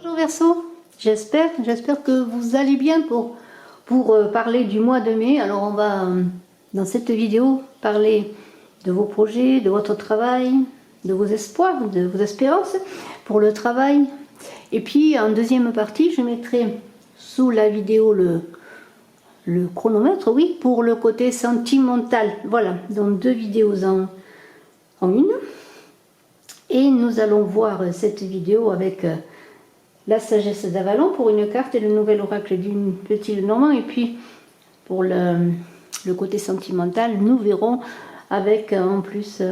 Bonjour Verseau, j'espère que vous allez bien pour parler du mois de mai. Alors on va dans cette vidéo parler de vos projets, de votre travail, de vos espoirs, de vos espérances pour le travail. Et puis en deuxième partie, je mettrai sous la vidéo le chronomètre, oui, pour le côté sentimental. Voilà, donc deux vidéos en une. Et nous allons voir cette vidéo avec la sagesse d'Avalon pour une carte et le nouvel oracle du Petit Lenormand. Et puis pour le côté sentimental, nous verrons avec en plus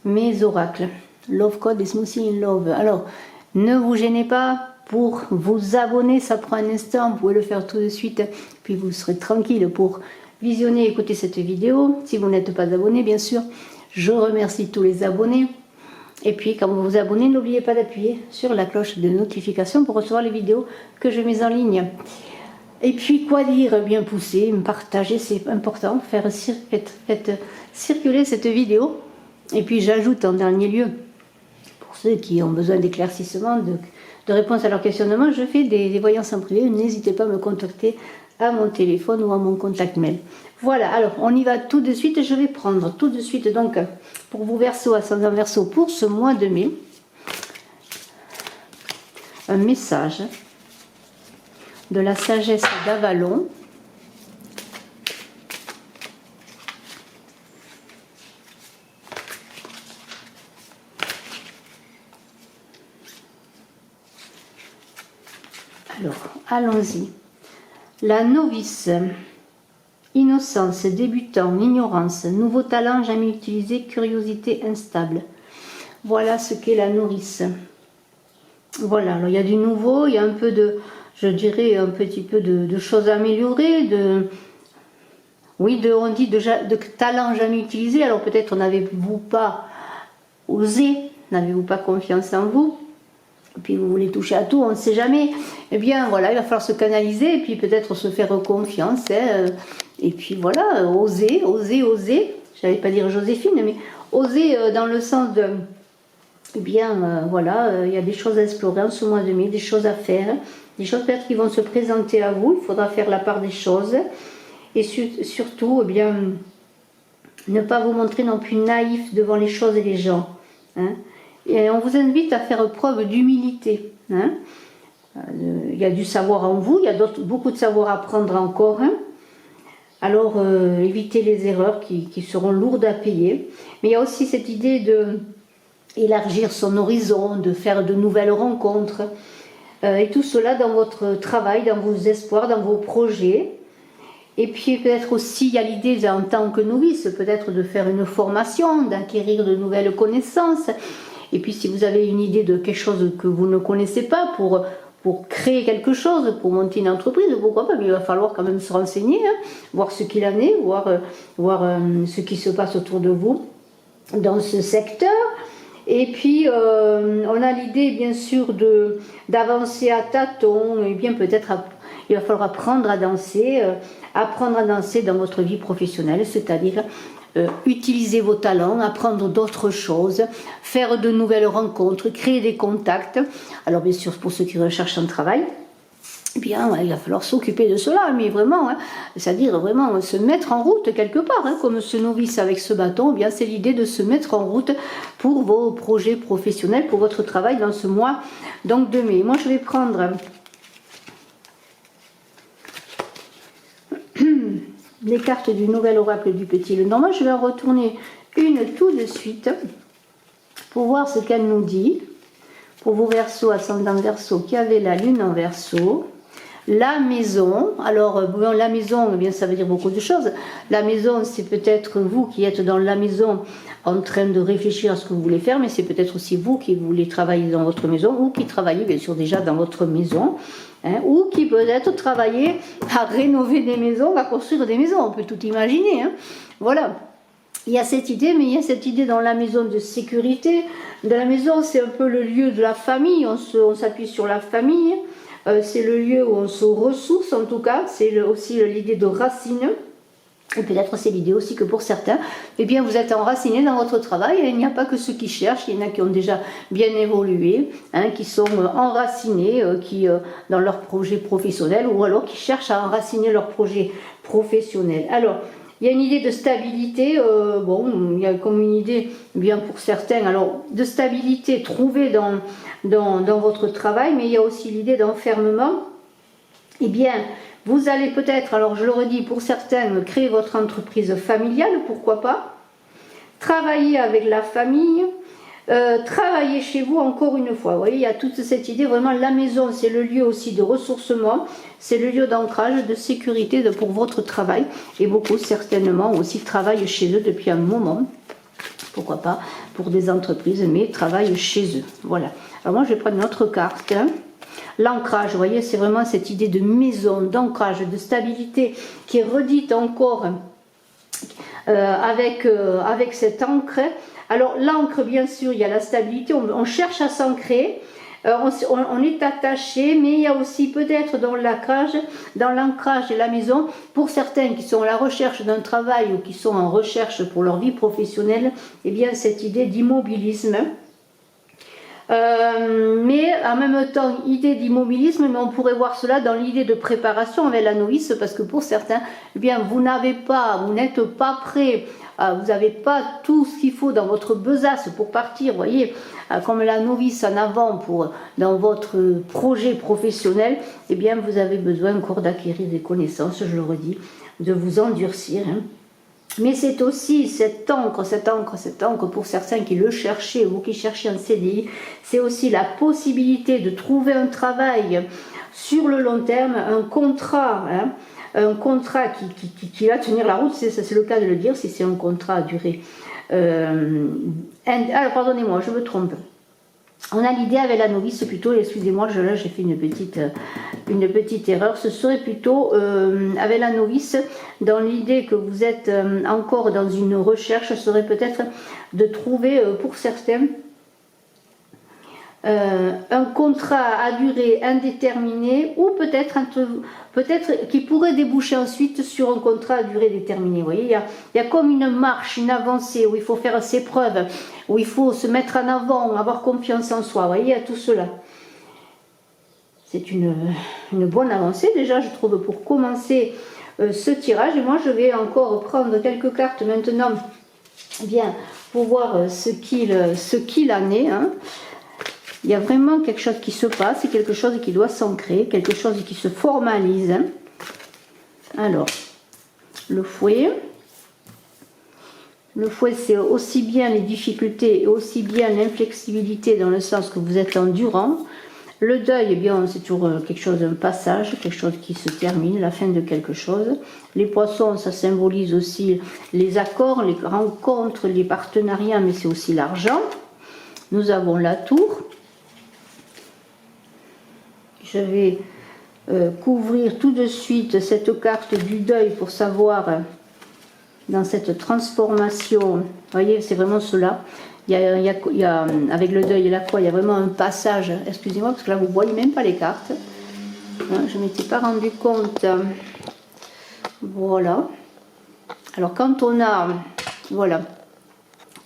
mes oracles. Love Code et Smoothie in Love. Alors, ne vous gênez pas pour vous abonner, ça prend un instant, vous pouvez le faire tout de suite, puis vous serez tranquille pour visionner et écouter cette vidéo. Si vous n'êtes pas abonné, bien sûr, je remercie tous les abonnés. Et puis, quand vous vous abonnez, n'oubliez pas d'appuyer sur la cloche de notification pour recevoir les vidéos que je mets en ligne. Et puis, quoi dire? Bien pousser, partager, c'est important. Faites circuler cette vidéo. Et puis, j'ajoute en dernier lieu, pour ceux qui ont besoin d'éclaircissement, de réponses à leurs questionnements, je fais des voyances en privé. N'hésitez pas à me contacter à mon téléphone ou à mon contact mail. Voilà, alors on y va tout de suite. Je vais prendre tout de suite, donc, pour vous Verseau, ascendant Verseau, pour ce mois de mai, un message de la sagesse d'Avalon. Alors, allons-y. La novice, innocence, débutant, ignorance, nouveau talent jamais utilisé, curiosité instable. Voilà ce qu'est la nourrice. Voilà, alors il y a du nouveau, il y a un peu de, je dirais, un petit peu de choses améliorées, on dit de talent jamais utilisé. Alors peut-être n'avez-vous pas osé, n'avez-vous pas confiance en vous, et puis vous voulez toucher à tout, on ne sait jamais. Eh bien voilà, il va falloir se canaliser et puis peut-être se faire confiance. Et puis voilà, oser. Je n'allais pas dire Joséphine, mais oser dans le sens de, eh bien voilà, il y a des choses à explorer en ce mois de mai, des choses à faire, des choses peut-être qui vont se présenter à vous. Il faudra faire la part des choses et surtout, eh bien, ne pas vous montrer non plus naïf devant les choses et les gens. Et on vous invite à faire preuve d'humilité. Il y a du savoir en vous, il y a beaucoup de savoir à apprendre encore. Alors, évitez les erreurs qui seront lourdes à payer. Mais il y a aussi cette idée d'élargir son horizon, de faire de nouvelles rencontres. Et tout cela dans votre travail, dans vos espoirs, dans vos projets. Et puis peut-être aussi, il y a l'idée en tant que novice, peut-être de faire une formation, d'acquérir de nouvelles connaissances. Et puis si vous avez une idée de quelque chose que vous ne connaissez pas pour créer quelque chose, pour monter une entreprise, pourquoi pas, mais il va falloir quand même se renseigner, voir ce qu'il en est, voir ce qui se passe autour de vous dans ce secteur. Et puis on a l'idée bien sûr d'avancer à tâtons, et bien peut-être il va falloir apprendre à danser dans votre vie professionnelle, c'est-à-dire utiliser vos talents, apprendre d'autres choses, faire de nouvelles rencontres, créer des contacts. Alors bien sûr, pour ceux qui recherchent un travail, eh bien, il va falloir s'occuper de cela, mais vraiment, c'est-à-dire vraiment se mettre en route quelque part, comme ce novice avec ce bâton. Eh bien, c'est l'idée de se mettre en route pour vos projets professionnels, pour votre travail dans ce mois donc de mai. Moi, je vais prendre les cartes du nouvel oracle du Petit Lenormand. Je vais en retourner une tout de suite pour voir ce qu'elle nous dit. Pour vos Verseaux, ascendant Verseau, qui avez la lune en Verseau. La maison, alors bon, la maison, eh bien, ça veut dire beaucoup de choses. La maison, c'est peut-être vous qui êtes dans la maison en train de réfléchir à ce que vous voulez faire, mais c'est peut-être aussi vous qui voulez travailler dans votre maison, ou qui travaillez bien sûr déjà dans votre maison, ou qui peut-être travailler à rénover des maisons, à construire des maisons, on peut tout imaginer. Voilà. Il y a cette idée, mais il y a cette idée dans la maison de sécurité. Dans la maison, c'est un peu le lieu de la famille, on s'appuie sur la famille. C'est le lieu où on se ressource, en tout cas, c'est aussi l'idée de racines. Et peut-être c'est l'idée aussi que pour certains, eh bien, vous êtes enracinés dans votre travail. Et il n'y a pas que ceux qui cherchent, il y en a qui ont déjà bien évolué, hein, qui sont enracinés dans leur projet professionnel, ou alors qui cherchent à enraciner leur projet professionnel. Alors, il y a une idée de stabilité, bon, il y a comme une idée, bien pour certains, alors de stabilité trouvée dans votre travail, mais il y a aussi l'idée d'enfermement. Eh bien, vous allez peut-être, alors je le redis, pour certains, créer votre entreprise familiale, pourquoi pas, travailler avec la famille, travailler chez vous encore une fois. Vous voyez, il y a toute cette idée, vraiment la maison, c'est le lieu aussi de ressourcement, c'est le lieu d'ancrage, de sécurité pour votre travail. Et beaucoup, certainement, aussi travaillent chez eux depuis un moment. Pourquoi pas, pour des entreprises, mais travaillent chez eux. Voilà. Alors moi, je vais prendre une autre carte, hein. L'ancrage, vous voyez, c'est vraiment cette idée de maison, d'ancrage, de stabilité qui est redite encore avec cette encre. Alors l'encre, bien sûr, il y a la stabilité, on cherche à s'ancrer, on est attaché, mais il y a aussi peut-être dans l'ancrage de la maison, pour certains qui sont à la recherche d'un travail ou qui sont en recherche pour leur vie professionnelle, eh bien cette idée d'immobilisme. Mais en même temps, idée d'immobilisme, mais on pourrait voir cela dans l'idée de préparation avec la novice, parce que pour certains, eh bien, vous n'êtes pas prêt, vous n'avez pas tout ce qu'il faut dans votre besace pour partir, vous voyez, comme la novice en avant dans votre projet professionnel, eh bien, vous avez besoin encore d'acquérir des connaissances, je le redis, de vous endurcir, hein. Mais c'est aussi cette encre pour certains qui le cherchaient ou qui cherchaient un CDI, c'est aussi la possibilité de trouver un travail sur le long terme, un contrat, hein, un contrat qui va tenir la route, c'est le cas de le dire, si c'est un contrat à durée. Alors pardonnez-moi, je me trompe. On a l'idée avec la novice plutôt, excusez-moi, là j'ai fait une petite erreur, ce serait plutôt avec la novice, dans l'idée que vous êtes encore dans une recherche, ce serait peut-être de trouver pour certains un contrat à durée indéterminée ou peut-être qui pourrait déboucher ensuite sur un contrat à durée déterminée. Vous voyez, il y a comme une marche, une avancée où il faut faire ses preuves, où il faut se mettre en avant, avoir confiance en soi. Vous voyez, il y a tout cela. C'est une bonne avancée déjà, je trouve, pour commencer ce tirage. Et moi, je vais encore prendre quelques cartes maintenant, bien, pour voir ce qu'il en est, hein. Il y a vraiment quelque chose qui se passe, c'est quelque chose qui doit s'ancrer, quelque chose qui se formalise. Alors, le fouet. Le fouet, c'est aussi bien les difficultés et aussi bien l'inflexibilité dans le sens que vous êtes endurant. Le deuil, eh bien, c'est toujours quelque chose, un passage, quelque chose qui se termine, la fin de quelque chose. Les poissons, ça symbolise aussi les accords, les rencontres, les partenariats, mais c'est aussi l'argent. Nous avons la tour. Je vais couvrir tout de suite cette carte du deuil pour savoir dans cette transformation. Vous voyez, c'est vraiment cela. Il y a, avec le deuil et la croix, il y a vraiment un passage. Excusez-moi, parce que là, vous ne voyez même pas les cartes. Hein, je ne m'étais pas rendu compte. Voilà. Alors, quand on a... Voilà.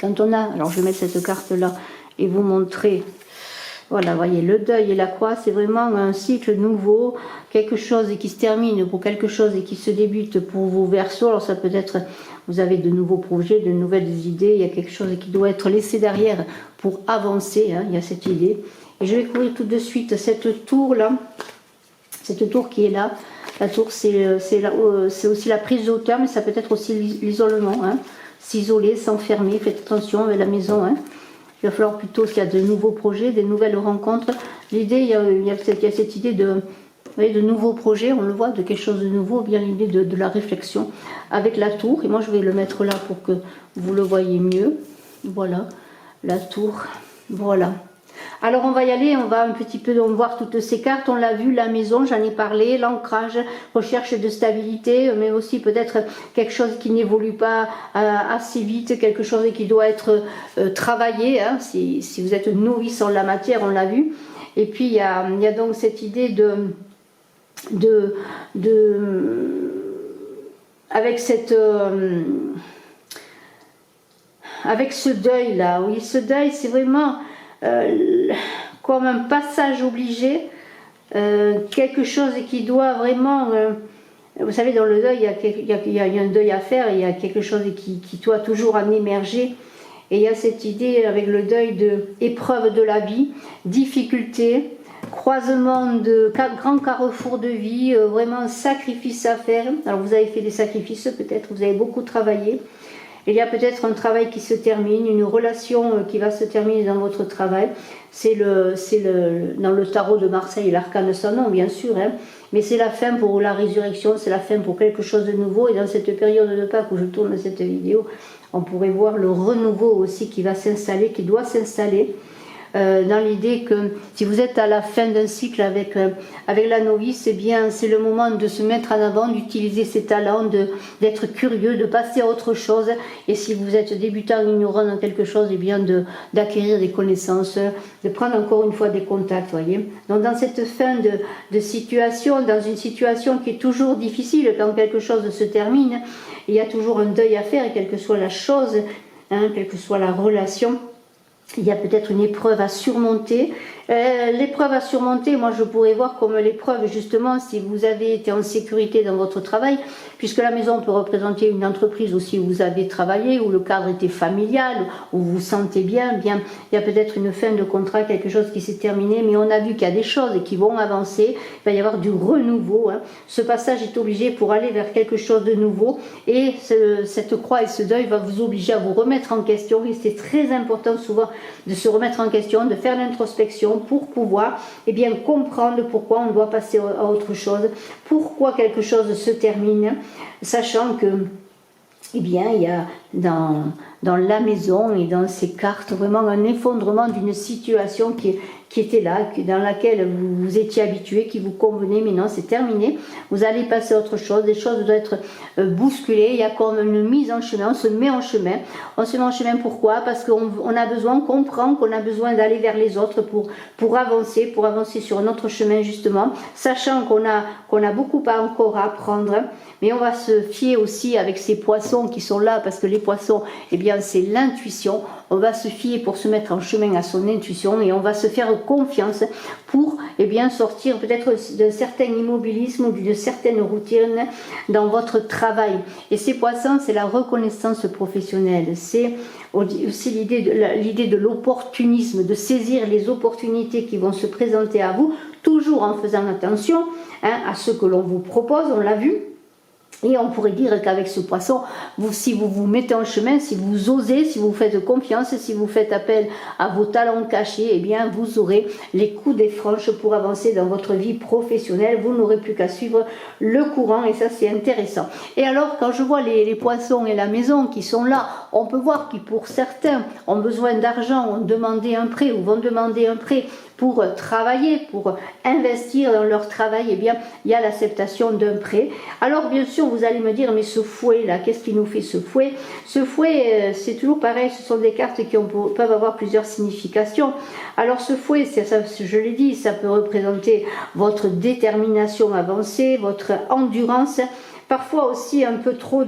Quand on a... Alors, je vais mettre cette carte-là et vous montrer... Voilà, vous voyez, le deuil et la croix, c'est vraiment un cycle nouveau, quelque chose qui se termine pour quelque chose et qui se débute pour vos Verseaux. Alors ça peut être, vous avez de nouveaux projets, de nouvelles idées, il y a quelque chose qui doit être laissé derrière pour avancer, hein, il y a cette idée. Et je vais couvrir tout de suite cette tour-là, cette tour qui est là. La tour, c'est aussi la prise de hauteur, mais ça peut être aussi l'isolement, hein. S'isoler, s'enfermer, faites attention avec la maison, hein. Il va falloir plutôt qu'il y a de nouveaux projets, des nouvelles rencontres. L'idée, il y a cette idée de nouveaux projets, on le voit, de quelque chose de nouveau, bien l'idée de la réflexion avec la tour. Et moi, je vais le mettre là pour que vous le voyez mieux. Voilà, la tour, voilà. Alors on va y aller, on va un petit peu voir toutes ces cartes, on l'a vu, la maison, j'en ai parlé, l'ancrage, recherche de stabilité, mais aussi peut-être quelque chose qui n'évolue pas assez vite, quelque chose qui doit être travaillé, hein, si vous êtes novice en la matière, on l'a vu. Et puis il y a donc cette idée avec avec ce deuil là, oui, ce deuil c'est vraiment comme un passage obligé, quelque chose qui doit vraiment, vous savez, dans le deuil il y a un deuil à faire, il y a quelque chose qui doit toujours en émerger, et il y a cette idée avec le deuil de épreuve de la vie, difficulté, croisement de grands carrefours de vie, vraiment sacrifice à faire. Alors vous avez fait des sacrifices, peut-être vous avez beaucoup travaillé. Il y a peut-être un travail qui se termine, une relation qui va se terminer dans votre travail. C'est dans le tarot de Marseille, l'arcane sans nom, bien sûr, hein, mais c'est la fin pour la résurrection, c'est la fin pour quelque chose de nouveau. Et dans cette période de Pâques où je tourne cette vidéo, on pourrait voir le renouveau aussi qui va s'installer, qui doit s'installer. Dans l'idée que si vous êtes à la fin d'un cycle avec la novice, eh bien c'est le moment de se mettre en avant, d'utiliser ses talents, d'être curieux, de passer à autre chose. Et si vous êtes débutant, ignorant dans quelque chose, eh bien d'acquérir des connaissances, de prendre encore une fois des contacts, voyez. Donc dans cette fin de situation, dans une situation qui est toujours difficile, quand quelque chose se termine, il y a toujours un deuil à faire, quelle que soit la chose, hein, quelle que soit la relation. Il y a peut-être une épreuve à surmonter. L'épreuve à surmonter, moi je pourrais voir comme l'épreuve justement si vous avez été en sécurité dans votre travail, puisque la maison peut représenter une entreprise aussi où vous avez travaillé, où le cadre était familial, où vous vous sentez bien, il y a peut-être une fin de contrat, quelque chose qui s'est terminé, mais on a vu qu'il y a des choses qui vont avancer, il va y avoir du renouveau, hein. Ce passage est obligé pour aller vers quelque chose de nouveau, et cette croix et ce deuil va vous obliger à vous remettre en question, et c'est très important souvent de se remettre en question, de faire l'introspection pour pouvoir bien comprendre pourquoi on doit passer à autre chose, pourquoi quelque chose se termine, sachant que il y a dans la maison et dans ces cartes vraiment un effondrement d'une situation qui était là, dans laquelle vous étiez habitué, qui vous convenait, mais non, c'est terminé. Vous allez passer à autre chose, des choses doivent être bousculées, il y a comme une mise en chemin, on se met en chemin. On se met en chemin pourquoi? Parce qu'on a besoin, on comprend qu'on a besoin d'aller vers les autres pour avancer sur un autre chemin justement, sachant qu'on a beaucoup encore à apprendre, mais on va se fier aussi avec ces poissons qui sont là, parce que les poissons, c'est l'intuition. On va se fier pour se mettre en chemin à son intuition et on va se faire confiance pour sortir peut-être d'un certain immobilisme ou d'une certaine routine dans votre travail. Et ces poissons, c'est la reconnaissance professionnelle, c'est aussi l'idée de l'opportunisme, de saisir les opportunités qui vont se présenter à vous, toujours en faisant attention à ce que l'on vous propose, on l'a vu. Et on pourrait dire qu'avec ce poisson, si vous vous mettez en chemin, si vous osez, si vous faites confiance, si vous faites appel à vos talents cachés, vous aurez les coups des franches pour avancer dans votre vie professionnelle. Vous n'aurez plus qu'à suivre le courant et ça c'est intéressant. Et alors quand je vois les poissons et la maison qui sont là, on peut voir que pour certains ont besoin d'argent, ont demandé un prêt ou vont demander un prêt pour travailler, pour investir dans leur travail, il y a l'acceptation d'un prêt. Alors bien sûr, vous allez me dire, mais ce fouet-là, qu'est-ce qui nous fait ce fouet? Ce fouet, c'est toujours pareil, ce sont des cartes qui peuvent avoir plusieurs significations. Alors ce fouet, je l'ai dit, ça peut représenter votre détermination avancée, votre endurance, parfois aussi un peu trop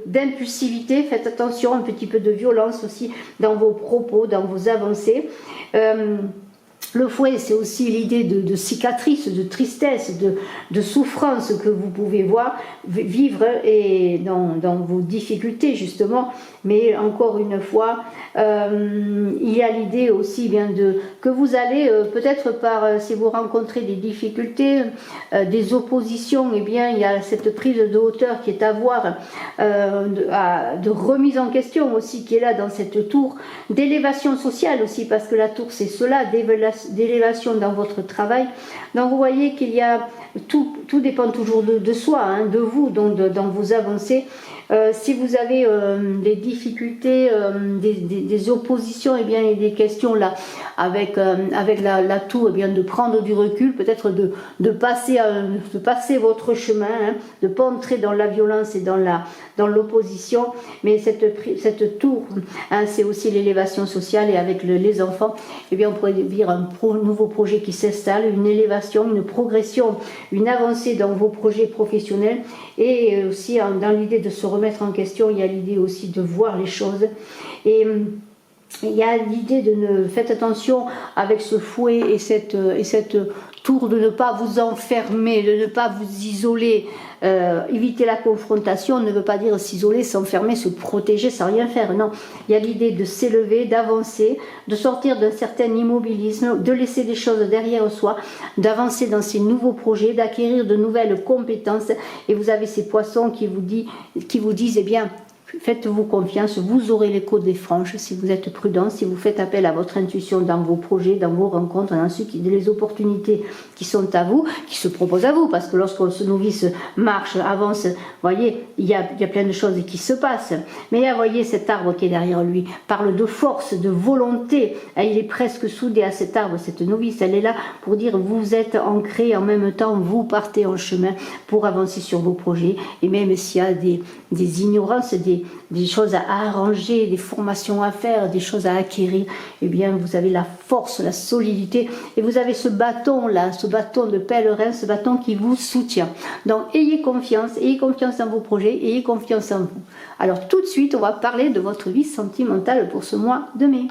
d'impulsivité, faites attention, un petit peu de violence aussi dans vos propos, dans vos avancées. Le fouet, c'est aussi l'idée de cicatrice, de tristesse, de souffrance que vous pouvez vivre et dans vos difficultés justement. Mais encore une fois, il y a l'idée aussi que vous allez peut-être si vous rencontrez des difficultés, des oppositions, il y a cette prise de hauteur qui est à voir, de remise en question aussi qui est là dans cette tour, d'élévation sociale aussi, parce que la tour c'est cela, d'élévation dans votre travail. Donc vous voyez qu'il y a tout dépend toujours de soi, de vous, donc dans vos avancées. Si vous avez des difficultés, des oppositions, et bien, et des questions là, avec l'atout, eh bien, de prendre du recul, peut-être de passer votre chemin, hein, de ne pas entrer dans la violence et dans l'opposition. Mais cette tour, hein, c'est aussi l'élévation sociale, et avec les enfants, eh bien, on pourrait dire un nouveau projet qui s'installe, une élévation, une progression, une avancée dans vos projets professionnels, et aussi dans l'idée de se remettre en question, il y a l'idée aussi de voir les choses. Et il y a l'idée faites attention avec ce fouet et cette tour, de ne pas vous enfermer, de ne pas vous isoler. Éviter la confrontation ne veut pas dire s'isoler, s'enfermer, se protéger sans rien faire. Non, il y a l'idée de s'élever, d'avancer, de sortir d'un certain immobilisme, de laisser des choses derrière soi, d'avancer dans ces nouveaux projets, d'acquérir de nouvelles compétences. Et vous avez ces poissons qui vous disent, eh bien, faites-vous confiance, vous aurez l'écho des franges si vous êtes prudent, si vous faites appel à votre intuition dans vos projets, dans vos rencontres, dans les opportunités qui sont à vous, qui se proposent à vous, parce que lorsqu'on se novice, marche, avance, voyez, il y a plein de choses qui se passent. Mais là, voyez cet arbre qui est derrière lui, parle de force, de volonté, il est presque soudé à cet arbre, cette novice, elle est là pour dire, vous êtes ancré, en même temps, vous partez en chemin pour avancer sur vos projets, et même s'il y a des ignorances, des choses à arranger, des formations à faire, des choses à acquérir, eh bien vous avez la force, la solidité, et vous avez ce bâton là, ce bâton de pèlerin, ce bâton qui vous soutient. Donc ayez confiance dans vos projets, ayez confiance en vous. Alors tout de suite, on va parler de votre vie sentimentale pour ce mois de mai.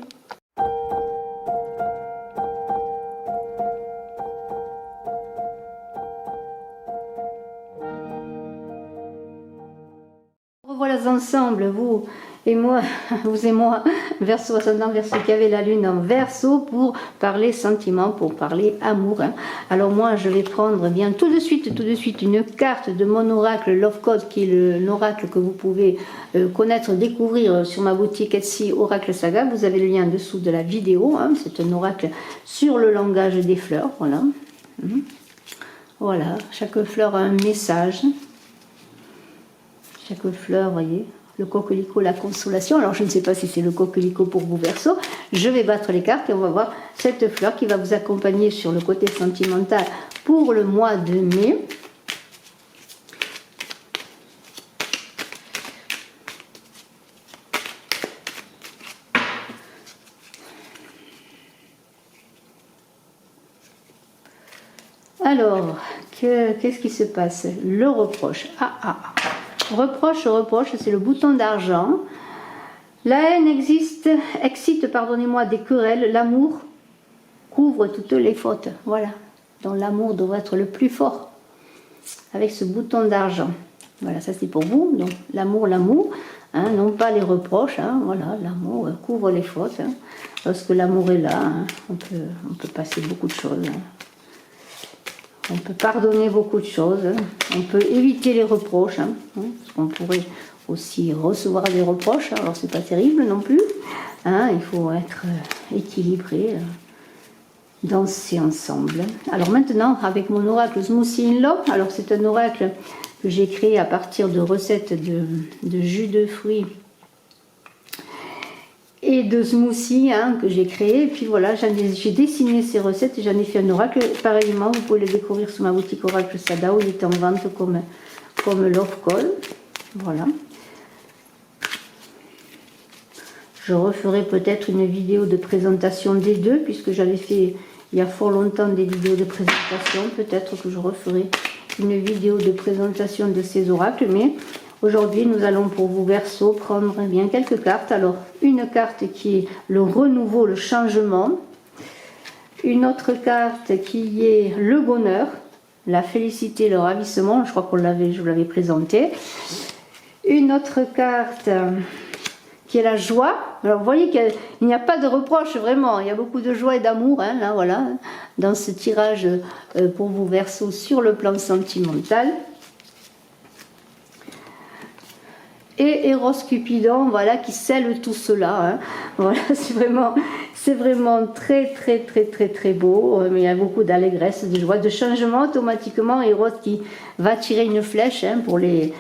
Voilà ensemble, vous et moi, Verseau ascendant, Verseau qui avait la lune en Verseau, pour parler sentiments, pour parler amour. Hein. Alors moi, je vais prendre bien tout de suite une carte de mon oracle Love Code, qui est l'oracle que vous pouvez connaître, découvrir sur ma boutique Etsy Oracle Saga. Vous avez le lien en dessous de la vidéo. Hein. C'est un oracle sur le langage des fleurs. Voilà. Voilà, chaque fleur a un message. Chaque fleur, voyez, le coquelicot, la consolation. Alors, je ne sais pas si c'est le coquelicot pour vous, Verseau. Je vais battre les cartes et on va voir cette fleur qui va vous accompagner sur le côté sentimental pour le mois de mai. Alors, qu'est-ce qui se passe? Le reproche. Reproche, c'est le bouton d'argent. La haine excite, pardonnez-moi, des querelles. L'amour couvre toutes les fautes. Voilà. Donc l'amour devrait être le plus fort avec ce bouton d'argent. Voilà, ça c'est pour vous. Donc l'amour, hein, non pas les reproches. Hein, voilà, l'amour couvre les fautes. Hein. Lorsque l'amour est là, hein, on peut passer beaucoup de choses. Hein. On peut pardonner beaucoup de choses, on peut éviter les reproches, hein, parce qu'on pourrait aussi recevoir des reproches, alors c'est pas terrible non plus, hein, il faut être équilibré, danser ensemble. Alors maintenant, avec mon oracle Smoothie in Love, alors c'est un oracle que j'ai créé à partir de recettes de jus de fruits et de smoothie, hein, que j'ai créé. Et puis voilà, j'ai dessiné ces recettes et j'en ai fait un oracle. Pareillement, vous pouvez le découvrir sur ma boutique Oracle Sadao. Il est en vente comme Love Call. Voilà. Je referai peut-être une vidéo de présentation des deux, puisque j'avais fait il y a fort longtemps des vidéos de présentation. Peut-être que je referai une vidéo de présentation de ces oracles, mais aujourd'hui, nous allons pour vous, Verseau, prendre bien quelques cartes. Alors, une carte qui est le renouveau, le changement. Une autre carte qui est le bonheur, la félicité, le ravissement. Je crois que je vous l'avais présenté. Une autre carte qui est la joie. Alors, vous voyez qu'il n'y a pas de reproche, vraiment. Il y a beaucoup de joie et d'amour, hein, là, voilà, dans ce tirage pour vous, Verseau, sur le plan sentimental. Et Eros Cupidon, voilà, qui scelle tout cela. Hein. Voilà, C'est vraiment très très très très très beau, mais il y a beaucoup d'allégresse, de joie, de changement automatiquement. Et Rose qui va tirer une flèche pour les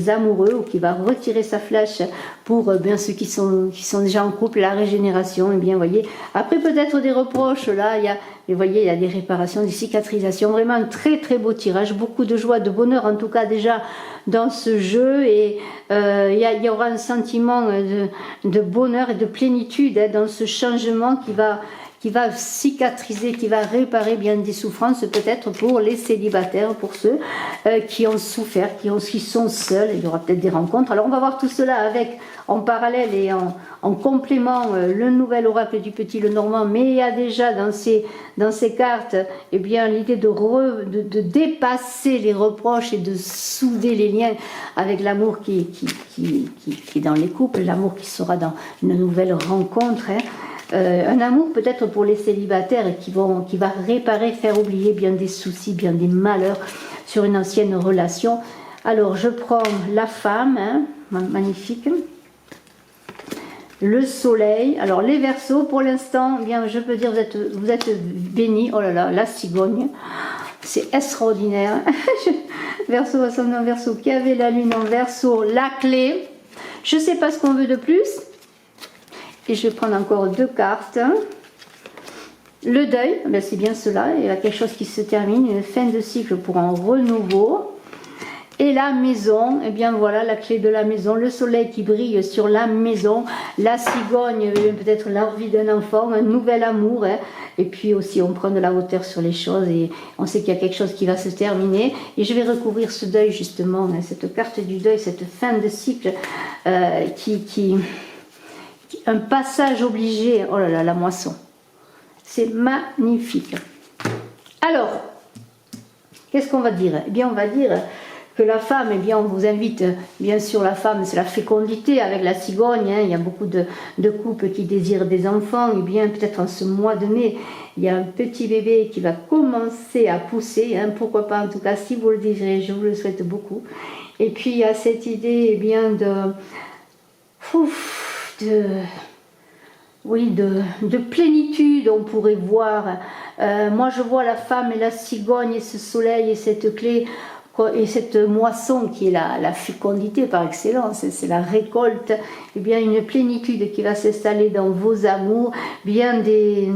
amoureux, ou qui va retirer sa flèche pour bien ceux qui sont déjà en couple, la régénération. Et bien, vous voyez, après peut-être des reproches, là, vous voyez, il y a des réparations, des cicatrisations. Vraiment un très très beau tirage, beaucoup de joie, de bonheur en tout cas déjà dans ce jeu. Et il y aura un sentiment de bonheur et de plénitude dans ce changement qui va cicatriser, qui va réparer bien des souffrances, peut-être pour les célibataires, pour ceux qui ont souffert, qui sont seuls. Il y aura peut-être des rencontres. Alors on va voir tout cela avec, en parallèle et en complément, le nouvel oracle du Petit Lenormand, mais il y a déjà dans ces cartes, eh bien, l'idée de dépasser les reproches et de souder les liens avec l'amour qui est dans les couples, l'amour qui sera dans une nouvelle rencontre. Un amour peut-être pour les célibataires qui va réparer, faire oublier bien des soucis, bien des malheurs sur une ancienne relation. Alors je prends la femme, magnifique, le soleil. Alors les Verseaux, pour l'instant, bien je peux dire vous êtes bénis. Oh là là, la cigogne, c'est extraordinaire. Verseau, ascendant Verseau, qui avait la lune en Verseau, la clé. Je ne sais pas ce qu'on veut de plus. Et je vais prendre encore 2 cartes. Le deuil, ben c'est bien cela, il y a quelque chose qui se termine, une fin de cycle pour un renouveau. Et la maison, et bien voilà la clé de la maison, le soleil qui brille sur la maison, la cigogne, peut-être l'envie d'un enfant, un nouvel amour. Et puis aussi on prend de la hauteur sur les choses et on sait qu'il y a quelque chose qui va se terminer. Et je vais recouvrir ce deuil justement, cette carte du deuil, cette fin de cycle un passage obligé. Oh là là, la moisson. C'est magnifique. Alors, qu'est-ce qu'on va dire? Eh bien, on va dire que la femme, eh bien, on vous invite, bien sûr, la femme, c'est la fécondité avec la cigogne. Il y a beaucoup de couples qui désirent des enfants. Et bien, peut-être en ce mois de mai, il y a un petit bébé qui va commencer à pousser. Pourquoi pas, en tout cas, si vous le désirez, je vous le souhaite beaucoup. Et puis, il y a cette idée, eh bien, de plénitude, on pourrait voir. Moi je vois la femme et la cigogne et ce soleil et cette clé et cette moisson qui est la fécondité par excellence, c'est la récolte, et bien une plénitude qui va s'installer dans vos amours, bien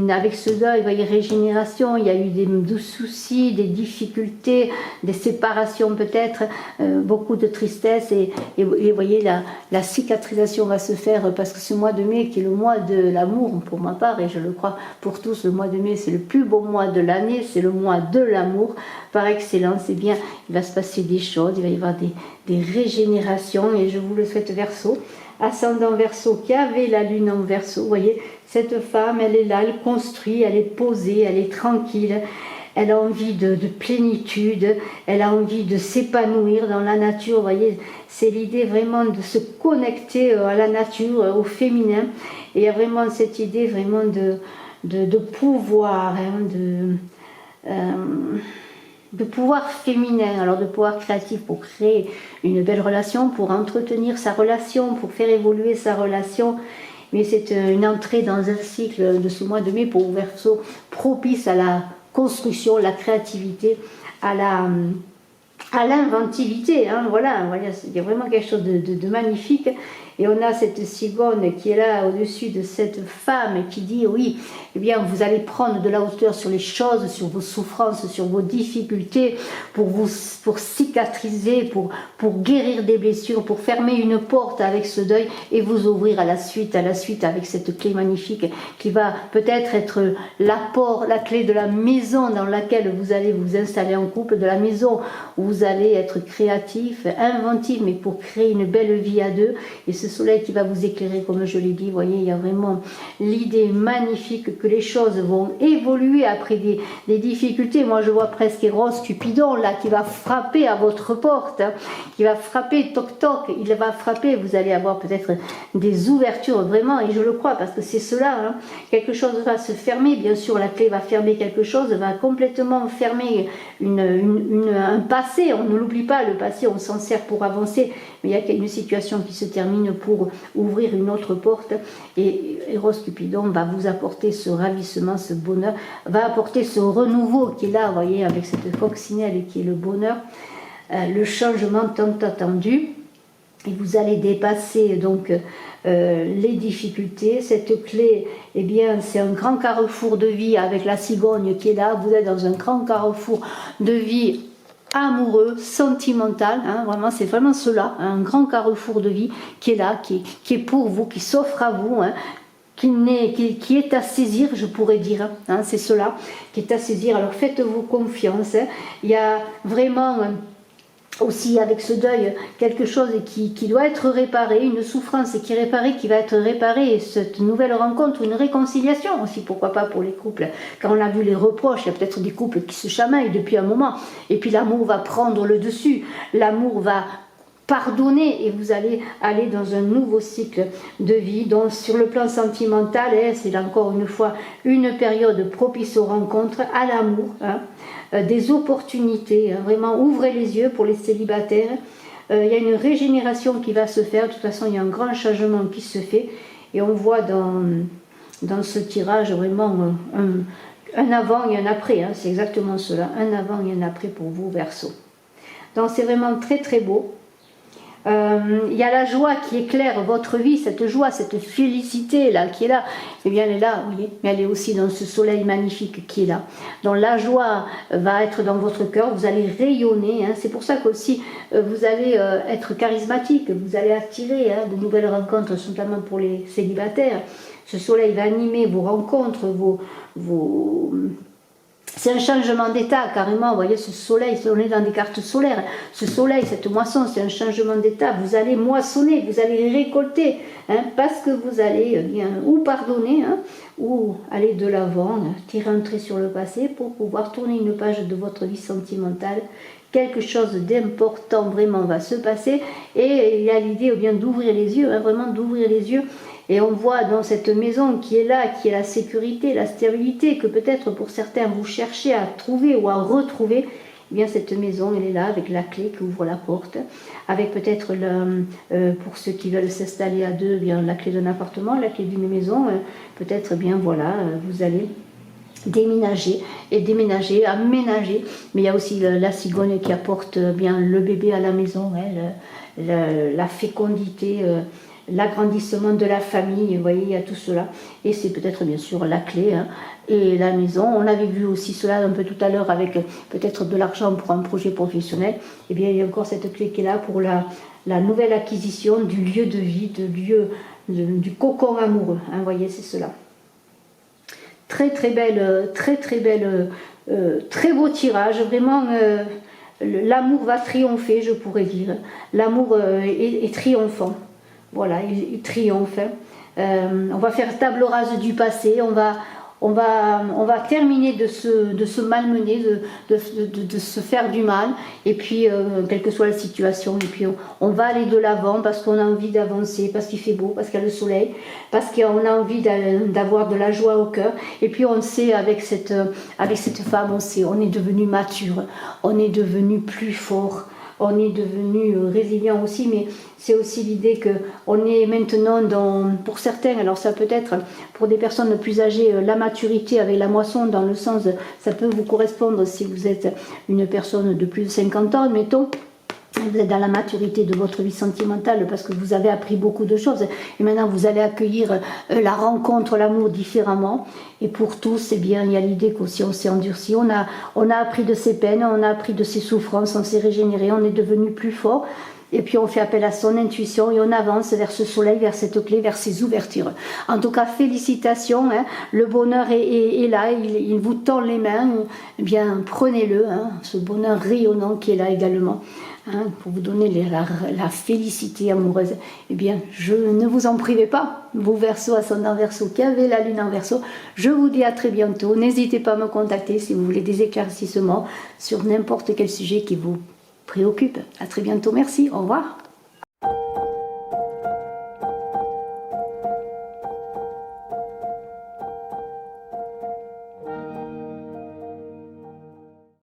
avec ce deuil, vous voyez, régénération, il y a eu des soucis, des difficultés, des séparations peut-être, beaucoup de tristesse et vous voyez la cicatrisation va se faire parce que ce mois de mai qui est le mois de l'amour pour ma part et je le crois pour tous, le mois de mai c'est le plus beau mois de l'année, c'est le mois de l'amour par excellence, et bien il va se passer des choses, il va y avoir des régénérations et je vous le souhaite. Verseau, ascendant Verseau qui avait la lune en Verseau, vous voyez, cette femme elle est là, elle construit, elle est posée, elle est tranquille, elle a envie de plénitude, elle a envie de s'épanouir dans la nature, vous voyez, c'est l'idée vraiment de se connecter à la nature, au féminin, et il y a vraiment cette idée vraiment de pouvoir, de pouvoir féminin, alors de pouvoir créatif pour créer une belle relation, pour entretenir sa relation, pour faire évoluer sa relation. Mais c'est une entrée dans un cycle de ce mois de mai pour Verseau propice à la construction, la créativité, à l'inventivité. Voilà, il y a vraiment quelque chose de magnifique. Et on a cette cigogne qui est là au-dessus de cette femme qui dit oui, eh bien vous allez prendre de la hauteur sur les choses, sur vos souffrances, sur vos difficultés, pour cicatriser, pour guérir des blessures, pour fermer une porte avec ce deuil et vous ouvrir à la suite avec cette clé magnifique qui va peut-être être l'apport, la clé de la maison dans laquelle vous allez vous installer en couple, de la maison où vous allez être créatif, inventif, mais pour créer une belle vie à deux. Et ce soleil qui va vous éclairer, comme je l'ai dit, vous voyez, il y a vraiment l'idée magnifique que les choses vont évoluer après des difficultés. Moi, je vois presque Eros Cupidon, là, qui va frapper à votre porte, qui va frapper, toc toc, il va frapper, vous allez avoir peut-être des ouvertures, vraiment, et je le crois, parce que c'est cela, quelque chose va se fermer, bien sûr, la clé va fermer quelque chose, va complètement fermer un passé, on ne l'oublie pas, le passé, on s'en sert pour avancer, mais il y a une situation qui se termine viennent pour ouvrir une autre porte. Et Eros Cupidon va vous apporter ce ravissement, ce bonheur, va apporter ce renouveau qui est là, vous voyez, avec cette coccinelle qui est le bonheur, le changement tant attendu. Et vous allez dépasser donc les difficultés. Cette clé, eh bien, c'est un grand carrefour de vie avec la cigogne qui est là. Vous êtes dans un grand carrefour de vie amoureux, sentimental, hein, vraiment, c'est vraiment cela, hein, un grand carrefour de vie qui est là, qui est pour vous, qui s'offre à vous, hein, qui est à saisir, je pourrais dire, hein, c'est cela, qui est à saisir. Alors faites-vous confiance, hein. Il y a vraiment aussi avec ce deuil quelque chose qui doit être réparé, une souffrance qui est réparée, qui va être réparée, et cette nouvelle rencontre, une réconciliation aussi, pourquoi pas pour les couples. Quand on a vu les reproches, il y a peut-être des couples qui se chamaillent depuis un moment, et puis l'amour va prendre le dessus, l'amour va pardonner et vous allez aller dans un nouveau cycle de vie. Donc sur le plan sentimental, c'est encore une fois une période propice aux rencontres, à l'amour, hein, des opportunités, hein, vraiment ouvrez les yeux pour les célibataires. Il y a une régénération qui va se faire, de toute façon il y a un grand changement qui se fait et on voit dans ce tirage vraiment un avant et un après, hein, c'est exactement cela, un avant et un après pour vous Verseau. Donc c'est vraiment très très beau. Il y a la joie qui éclaire votre vie, cette joie, cette félicité là qui est là, et bien elle est là, oui, mais elle est aussi dans ce soleil magnifique qui est là. Donc la joie va être dans votre cœur, vous allez rayonner, hein. C'est pour ça qu'aussi vous allez être charismatique, vous allez attirer, hein, de nouvelles rencontres, notamment pour les célibataires. Ce soleil va animer vos rencontres, c'est un changement d'état, carrément, vous voyez ce soleil, on est dans des cartes solaires, ce soleil, cette moisson, c'est un changement d'état, vous allez moissonner, vous allez récolter, hein, parce que vous allez bien ou pardonner, hein, ou aller de l'avant, tirer un trait sur le passé pour pouvoir tourner une page de votre vie sentimentale. Quelque chose d'important vraiment va se passer et il y a l'idée bien d'ouvrir les yeux, hein, vraiment d'ouvrir les yeux. Et on voit dans cette maison qui est là, qui est la sécurité, la stabilité, que peut-être pour certains vous cherchez à trouver ou à retrouver, eh bien cette maison elle est là avec la clé qui ouvre la porte, avec peut-être pour ceux qui veulent s'installer à deux, eh bien la clé d'un appartement, la clé d'une maison, peut-être bien voilà, vous allez déménager, aménager, mais il y a aussi la cigogne qui apporte bien le bébé à la maison, hein, la fécondité, l'agrandissement de la famille, vous voyez, il y a tout cela, et c'est peut-être bien sûr la clé, hein, et la maison. On avait vu aussi cela un peu tout à l'heure avec peut-être de l'argent pour un projet professionnel, et bien il y a encore cette clé qui est là pour la nouvelle acquisition du lieu de vie, du cocon amoureux, hein, vous voyez, c'est cela. Très très belle, très beau tirage, vraiment l'amour va triompher, je pourrais dire, l'amour est triomphant. Voilà, il triomphe. On va faire table rase du passé, on va terminer de se malmener, de se faire du mal, et puis quelle que soit la situation, et puis on va aller de l'avant parce qu'on a envie d'avancer, parce qu'il fait beau, parce qu'il y a le soleil, parce qu'on a envie d'avoir de la joie au cœur, et puis on sait avec cette femme, on est devenu mature, on est devenu plus fort. On est devenu résilient aussi, mais c'est aussi l'idée qu'on est maintenant pour certains, alors ça peut être pour des personnes plus âgées, la maturité avec la moisson, dans le sens, ça peut vous correspondre si vous êtes une personne de plus de 50 ans, admettons. Vous êtes dans la maturité de votre vie sentimentale parce que vous avez appris beaucoup de choses et maintenant vous allez accueillir la rencontre, l'amour différemment. Et pour tous, eh bien, il y a l'idée qu'aussi on s'est endurci, on a appris de ses peines, on a appris de ses souffrances, on s'est régénéré, on est devenu plus fort. Et puis on fait appel à son intuition et on avance vers ce soleil, vers cette clé, vers ces ouvertures. En tout cas, félicitations, hein, le bonheur est là, il vous tend les mains, eh bien prenez-le, hein, ce bonheur rayonnant qui est là également. Hein, pour vous donner la félicité amoureuse, eh bien, je ne vous en privez pas, vous Verseaux, ascendant Verseau, qui avez la lune en Verseau. Je vous dis à très bientôt. N'hésitez pas à me contacter si vous voulez des éclaircissements sur n'importe quel sujet qui vous préoccupe. À très bientôt, merci, au revoir.